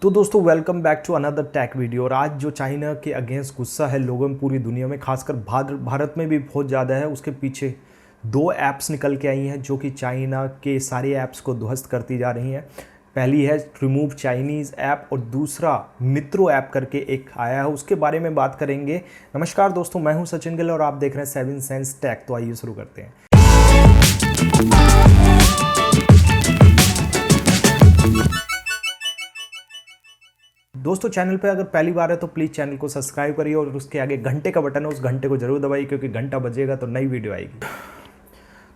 तो दोस्तों welcome back to another tech video. और आज जो चाइना के अगेंस्ट गुस्सा है लोगों में पूरी दुनिया में, खासकर भारत में भी बहुत ज़्यादा है। उसके पीछे दो ऐप्स निकल के आई हैं जो कि चाइना के सारे ऐप्स को ध्वस्त करती जा रही हैं। पहली है रिमूव चाइनीज़ ऐप और दूसरा मित्रो ऐप करके एक आया है, उसके बारे में बात करेंगे। नमस्कार दोस्तों, मैं हूं सचिन गिल और आप देख रहे हैं 7 सेंस टेक। तो आइए शुरू करते हैं। दोस्तों चैनल पे अगर पहली बार है तो प्लीज़ चैनल को सब्सक्राइब करिए और उसके आगे घंटे का बटन है, उस घंटे को जरूर दबाइए क्योंकि घंटा बजेगा तो नई वीडियो आएगी।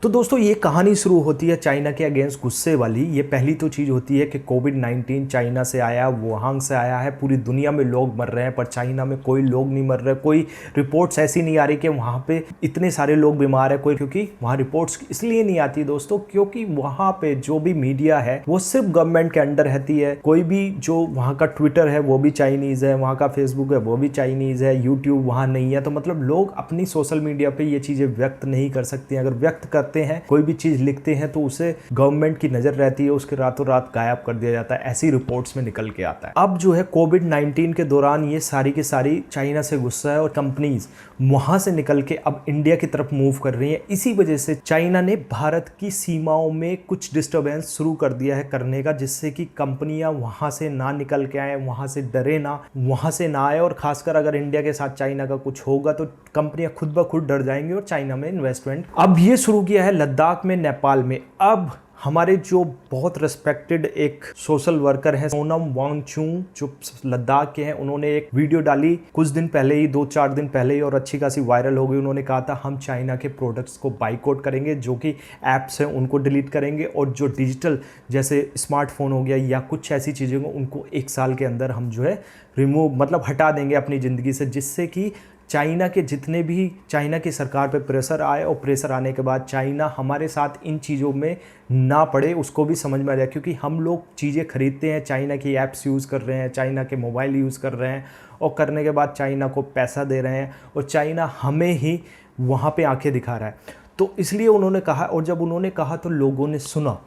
तो दोस्तों ये कहानी शुरू होती है चाइना के अगेंस्ट गुस्से वाली। ये पहली तो चीज़ होती है कि कोविड-19 चाइना से आया, वुहान से आया है। पूरी दुनिया में लोग मर रहे हैं पर चाइना में कोई लोग नहीं मर रहे। कोई रिपोर्ट्स ऐसी नहीं आ रही कि वहाँ पे इतने सारे लोग बीमार है कोई, क्योंकि वहाँ रिपोर्ट्स इसलिए नहीं आती दोस्तों क्योंकि वहाँ पे जो भी मीडिया है वो सिर्फ गवर्नमेंट के अंडर रहती है। कोई भी जो वहाँ का ट्विटर है वो भी चाइनीज़ है, वहाँ का फेसबुक है वो भी चाइनीज़ है, यूट्यूब वहाँ नहीं है। तो मतलब लोग अपनी सोशल मीडिया पे ये चीज़ें व्यक्त नहीं कर सकते हैं। अगर व्यक्त करते हैं, कोई भी चीज लिखते हैं तो उसे गवर्नमेंट की नजर रहती है, उसके रातों रात गायब कर दिया जाता है। ऐसी रिपोर्ट्स में निकल के आता है। अब जो है कोविड-19 के दौरान ये सारी की सारी चाइना से गुस्सा है और कंपनीज वहां से निकल के अब इंडिया की तरफ मूव कर रही हैं। इसी वजह से चाइना ने भारत की सीमाओं में कुछ डिस्टर्बेंस शुरू कर दिया है करने का, जिससे कि कंपनियां वहां से ना निकल के आए, वहां से डरे ना, वहां से ना आए। और खासकर अगर इंडिया के साथ चाइना का कुछ होगा तो कंपनियां खुद ब खुद डर जाएंगी और चाइना में इन्वेस्टमेंट अब ये शुरू किया है लद्दाख में, नेपाल में। अब हमारे जो बहुत रिस्पेक्टेड एक सोशल वर्कर है सोनम वांगचुक जो लद्दाख के हैं, उन्होंने एक वीडियो डाली कुछ दिन पहले ही, 2-4 दिन पहले ही, और अच्छी खासी वायरल हो गई। उन्होंने कहा था हम चाइना के प्रोडक्ट्स को बाइकआउट करेंगे, जो कि ऐप्स हैं उनको डिलीट करेंगे और जो डिजिटल जैसे स्मार्टफोन हो गया या कुछ ऐसी चीज़ें को उनको 1 साल के अंदर हम जो है रिमूव मतलब हटा देंगे अपनी ज़िंदगी से, जिससे कि चाइना के जितने भी चाइना की सरकार पे प्रेशर आए और प्रेशर आने के बाद चाइना हमारे साथ इन चीज़ों में ना पड़े, उसको भी समझ में आ जाए। क्योंकि हम लोग चीज़ें खरीदते हैं, चाइना की ऐप्स यूज़ कर रहे हैं, चाइना के मोबाइल यूज़ कर रहे हैं और करने के बाद चाइना को पैसा दे रहे हैं और चाइना हमें ही वहाँ पे आंखें दिखा रहा है। तो इसलिए उन्होंने कहा, और जब उन्होंने कहा तो लोगों ने सुना।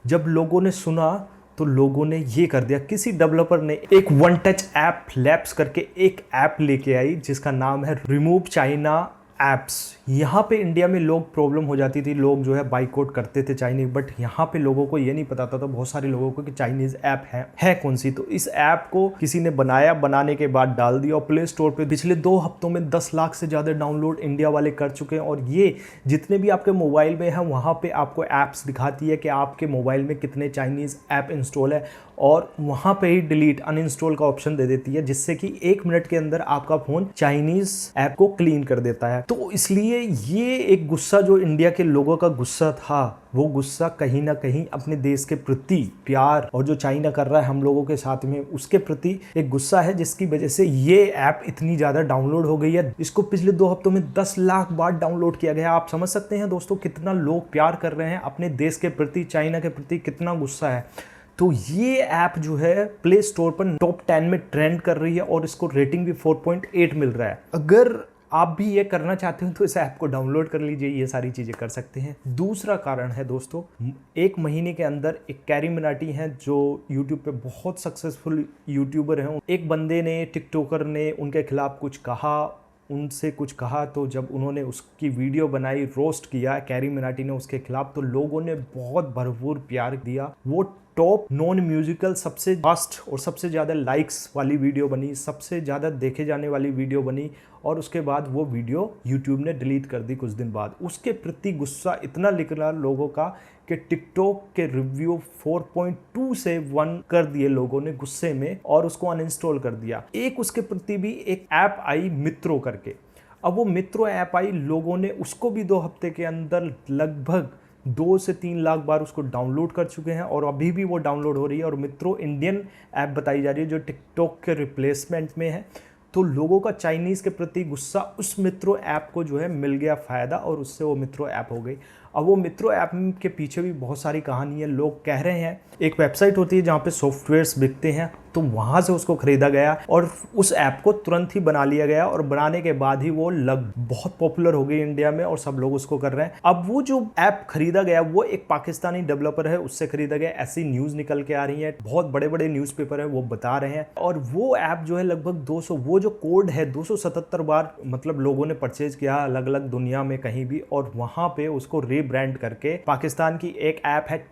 जब लोगों ने सुना तो लोगों ने ये कर दिया, किसी डेवलपर ने एक वन टच ऐप लैब्स करके एक ऐप लेके आई जिसका नाम है रिमूव चाइना ऐप्स। यहाँ पे इंडिया में लोग प्रॉब्लम हो जाती थी, लोग जो है बाइकआउट करते थे चाइनीज, बट यहाँ पे लोगों को ये नहीं पता था, तो बहुत सारे लोगों को कि चाइनीज ऐप है कौन सी। तो इस ऐप को किसी ने बनाया, बनाने के बाद डाल दिया और प्ले स्टोर पे पिछले 2 हफ्तों में 10 लाख से ज़्यादा डाउनलोड इंडिया वाले कर चुके हैं। और ये जितने भी आपके मोबाइल में हैं वहाँ पे आपको ऐप्स दिखाती है कि आपके मोबाइल में कितने चाइनीज़ ऐप इंस्टॉल है और वहाँ पे ही डिलीट अनइंस्टॉल का ऑप्शन दे देती है, जिससे कि 1 मिनट के अंदर आपका फ़ोन चाइनीज़ ऐप को क्लीन कर देता है। तो इसलिए ये एक गुस्सा जो इंडिया के लोगों का गुस्सा था, वो गुस्सा कहीं ना कहीं अपने देश के प्रति प्यार और जो चाइना कर रहा है हम लोगों के साथ में उसके प्रति एक गुस्सा है, जिसकी वजह से ये ऐप इतनी ज़्यादा डाउनलोड हो गई है। इसको पिछले 2 हफ्तों में 10 लाख बार डाउनलोड किया गया। आप समझ सकते हैं दोस्तों कितना लोग प्यार कर रहे हैं अपने देश के प्रति, चाइना के प्रति कितना गुस्सा है। तो ये ऐप जो है प्ले स्टोर पर टॉप 10 में ट्रेंड कर रही है और इसको रेटिंग भी 4.8 मिल रहा है। अगर आप भी ये करना चाहते हो तो इस ऐप को डाउनलोड कर लीजिए, ये सारी चीज़ें कर सकते हैं। दूसरा कारण है दोस्तों, 1 महीने के अंदर एक कैरी मिनाटी हैं जो यूट्यूब पे बहुत सक्सेसफुल यूट्यूबर हैं। एक बंदे ने, टिकटॉकर ने उनके खिलाफ कुछ कहा, उनसे कुछ कहा, तो जब उन्होंने उसकी वीडियो बनाई, रोस्ट किया कैरी मिनाटी ने उसके खिलाफ, तो लोगों ने बहुत भरपूर प्यार दिया। वो टॉप नॉन म्यूजिकल सबसे फास्ट और सबसे ज़्यादा लाइक्स वाली वीडियो बनी, सबसे ज़्यादा देखे जाने वाली वीडियो बनी। और उसके बाद वो वीडियो यूट्यूब ने डिलीट कर दी कुछ दिन बाद। उसके प्रति गुस्सा इतना निकला लोगों का कि टिकटॉक के रिव्यू 4.2 से 1 कर दिए लोगों ने गुस्से में और उसको अनइंस्टॉल कर दिया। एक उसके प्रति भी एक ऐप आई मित्रो करके। अब वो मित्रो ऐप आई, लोगों ने उसको भी 2 हफ्ते के अंदर लगभग 2 से 3 लाख बार उसको डाउनलोड कर चुके हैं और अभी भी वो डाउनलोड हो रही है। और मित्रो इंडियन ऐप बताई जा रही है जो टिकटॉक के रिप्लेसमेंट में है। तो लोगों का चाइनीज़ के प्रति गुस्सा, उस मित्रो ऐप को जो है मिल गया फ़ायदा और उससे वो मित्रो ऐप हो गई। अब वो मित्रों ऐप के पीछे भी बहुत सारी कहानी है। लोग कह रहे हैं, एक वेबसाइट होती है जहाँ पे सॉफ्टवेयर्स बिकते हैं, तो वहाँ से उसको खरीदा गया और उस ऐप को तुरंत ही बना लिया गया और बनाने के बाद ही वो बहुत पॉपुलर हो गई इंडिया में और सब लोग उसको कर रहे हैं। अब वो जो ऐप खरीदा गया वो एक पाकिस्तानी डेवलपर है, उससे खरीदा गया, ऐसी न्यूज़ निकल के आ रही है, बहुत बड़े बड़े न्यूज़पेपर है वो बता रहे हैं। और वो ऐप जो है लगभग 200, वो जो कोड है 277 बार मतलब लोगों ने परचेज किया अलग अलग दुनिया में कहीं भी, और वहाँ पे उसको रीब्रांड करके पाकिस्तान की एक ऐप है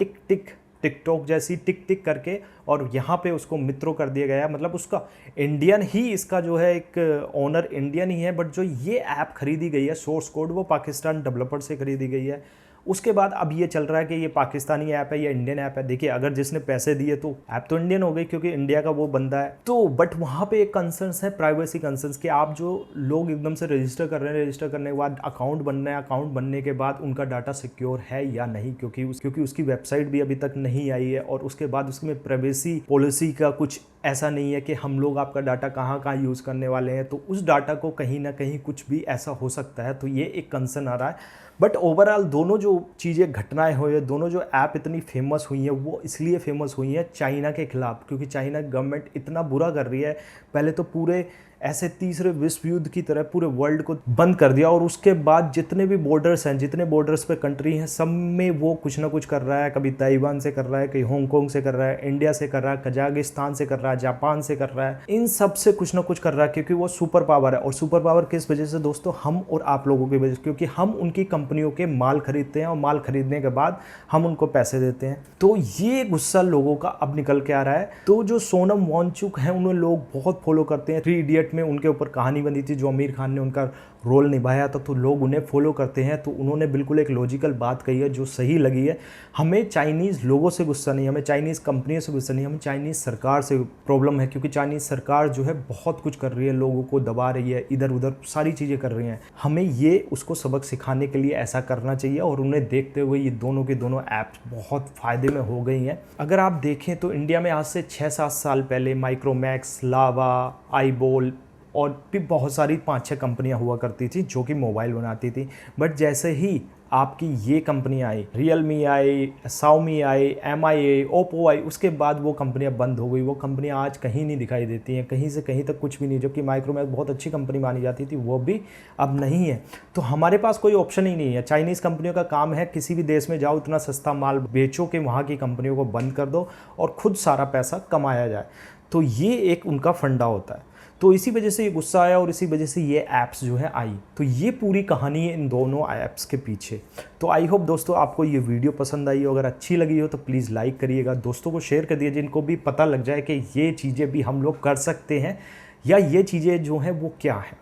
टिकटॉक जैसी टिक करके, और यहाँ पे उसको मित्रों कर दिया गया है। मतलब उसका इंडियन ही, इसका जो है एक ओनर इंडियन ही है, बट जो ये ऐप खरीदी गई है सोर्स कोड वो पाकिस्तान डेवलपर से खरीदी गई है। उसके बाद अब ये चल रहा है कि ये पाकिस्तानी ऐप है या इंडियन ऐप है। देखिए, अगर जिसने पैसे दिए तो ऐप तो इंडियन हो गई क्योंकि इंडिया का वो बंदा है। तो बट वहाँ पे एक कंसर्न्स है, प्राइवेसी कंसर्न्स, कि आप जो लोग एकदम से रजिस्टर कर रहे हैं, रजिस्टर करने के बाद अकाउंट बनना है, अकाउंट बनने के बाद उनका डाटा सिक्योर है या नहीं, क्योंकि उसकी वेबसाइट भी अभी तक नहीं आई है, और उसके बाद उसमें प्राइवेसी पॉलिसी का कुछ ऐसा नहीं है कि हम लोग आपका डाटा कहाँ कहाँ यूज़ करने वाले हैं, तो उस डाटा को कहीं ना कहीं कुछ भी ऐसा हो सकता है। तो ये एक कंसर्न आ रहा है। बट ओवरऑल दोनों जो चीज़ें घटनाएं हुई है, दोनों जो ऐप इतनी फेमस हुई हैं वो इसलिए फेमस हुई हैं चाइना के खिलाफ, क्योंकि चाइना गवर्नमेंट इतना बुरा कर रही है। पहले तो पूरे ऐसे तीसरे विश्व युद्ध की तरह पूरे वर्ल्ड को बंद कर दिया, और उसके बाद जितने भी बॉर्डर्स हैं, जितने बॉर्डर्स पे कंट्री हैं, सब में वो कुछ ना कुछ कर रहा है। कभी ताइवान से कर रहा है, कहीं हांगकांग से कर रहा है, इंडिया से कर रहा है, कजाकिस्तान से कर रहा है, जापान से कर रहा है, इन सब से कुछ ना कुछ कर रहा है, क्योंकि वो सुपर पावर है। और सुपर पावर किस वजह से दोस्तों? हम और आप लोगों की वजह से, क्योंकि हम उनकी कंपनियों के माल खरीदते हैं और माल खरीदने के बाद हम उनको पैसे देते हैं। तो ये गुस्सा लोगों का अब निकल के आ रहा है। तो जो सोनम वांगचुक हैं उन्हें लोग बहुत फॉलो करते हैं। 3 इडियट में उनके ऊपर कहानी बनी थी, जो आमिर खान ने उनका रोल निभाया था, तो लोग उन्हें फॉलो करते हैं। तो उन्होंने बिल्कुल एक लॉजिकल बात कही है जो सही लगी है। हमें चाइनीज़ लोगों से गुस्सा नहीं, हमें चाइनीज़ कंपनियों से गुस्सा नहीं, हमें चाइनीज़ सरकार से प्रॉब्लम है, क्योंकि चाइनीज़ सरकार जो है बहुत कुछ कर रही है, लोगों को दबा रही है, इधर उधर सारी चीज़ें कर रही हैं। हमें ये उसको सबक सिखाने के लिए ऐसा करना चाहिए, और उन्हें देखते हुए ये दोनों के दोनों ऐप्स बहुत फ़ायदे में हो गई हैं। अगर आप देखें तो इंडिया में आज से 6-7 साल पहले माइक्रोमैक्स, लावा, आईबॉल और भी बहुत सारी 5-6 कंपनियां हुआ करती थी जो कि मोबाइल बनाती थी। बट जैसे ही आपकी ये कंपनी आई, रियलमी आई, शाओमी आई, MI, ओप्पो आई, उसके बाद वो कंपनियां बंद हो गई। वो कंपनियां आज कहीं नहीं दिखाई देती हैं, कहीं से कहीं तक कुछ भी नहीं। जबकि माइक्रोमैक्स बहुत अच्छी कंपनी मानी जाती थी, वो भी अब नहीं है। तो हमारे पास कोई ऑप्शन ही नहीं है। चाइनीज़ कंपनियों का काम है किसी भी देश में जाओ, इतना सस्ता माल बेचो कि वहाँ की कंपनियों को बंद कर दो और खुद सारा पैसा कमाया जाए। तो ये एक उनका फंडा होता है। तो इसी वजह से ये गुस्सा आया और इसी वजह से ये ऐप्स जो है आई। तो ये पूरी कहानी है इन दोनों ऐप्स के पीछे। तो आई होप दोस्तों आपको ये वीडियो पसंद आई हो। अगर अच्छी लगी हो तो प्लीज़ लाइक करिएगा, दोस्तों को शेयर कर दिए जिनको भी पता लग जाए कि ये चीज़ें भी हम लोग कर सकते हैं, या ये चीज़ें जो हैं वो क्या है।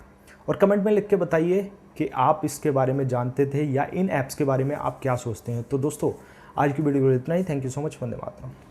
और कमेंट में लिख के बताइए कि आप इसके बारे में जानते थे या इन ऐप्स के बारे में आप क्या सोचते हैं। तो दोस्तों आज की वीडियो इतना ही। Thank you so much. वंदे मातरम।